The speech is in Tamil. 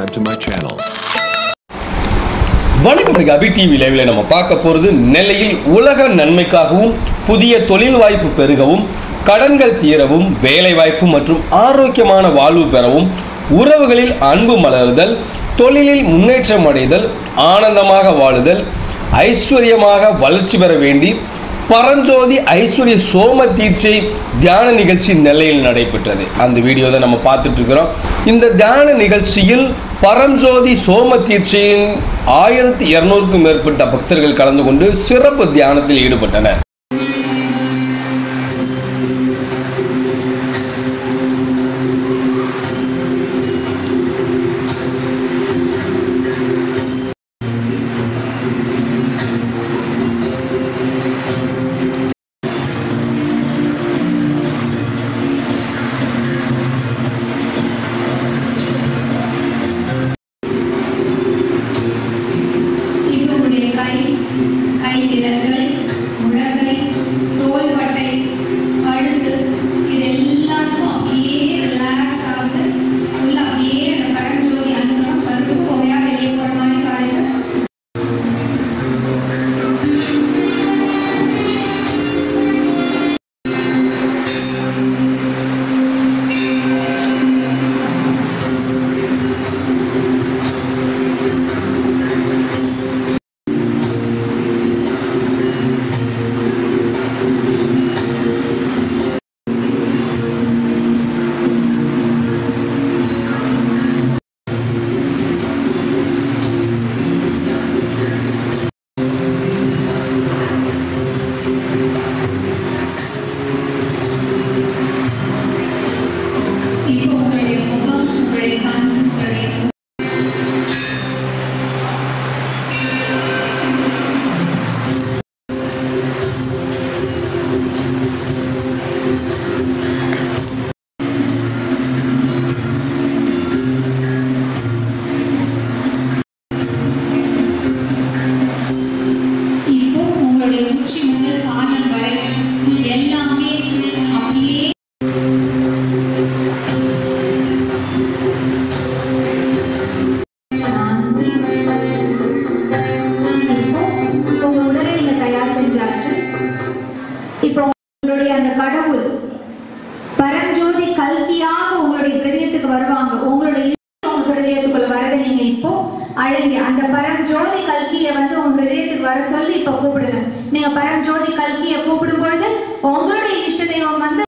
subscribe to my channel. வணக்கம். அபி டிவி லைவ்ல நம்ம பார்க்க போறது நெல்லையில் உலக நன்மைக்காகவும் புதிய தொழில் வாய்ப்பு பெருகவும் கடன்கள் தீரவும் வேலை வாய்ப்பு மற்றும் ஆரோக்கியமான வாழ்வு பெறவும் உறவுகளில் அன்பு மலருதல் தொழிலில் முன்னேற்றம் அடைதல் ஆனந்தமாக வாழுதல் ஐஸ்வர்யமாக வளர்ச்சி பெற வேண்டி பரஞ்சோதி ஐஸ்வர்ய சோம தீட்சை தியான நிகழ்ச்சி நெல்லையில் நடைபெற்றது. அந்த வீடியோ தான் நம்ம பார்த்துட்டு இருக்கிறோம். இந்த தியான நிகழ்ச்சியில் பரஞ்சோதி சோம தீட்சையின் 1200க்கும் மேற்பட்ட பக்தர்கள் கலந்து கொண்டு சிறப்பு தியானத்தில் ஈடுபட்டனர். அந்த கடவுள் பரஞ்சோதி கல்கியாக உங்களுடைய ஹிருதயத்துக்கு வருவாங்க. உங்களுடைய ஹிருதயத்துக்குள்ள வரதை நீங்க இப்போ அழகி அந்த பரஞ்சோதி கல்கியை உங்க ஹிருதயத்துக்கு வர சொல்லி இப்ப கூப்பிடுங்க. நீங்க பரஞ்சோதி கல்கியை கூப்பிடும் பொழுது உங்களுடைய இஷ்ட தெய்வம்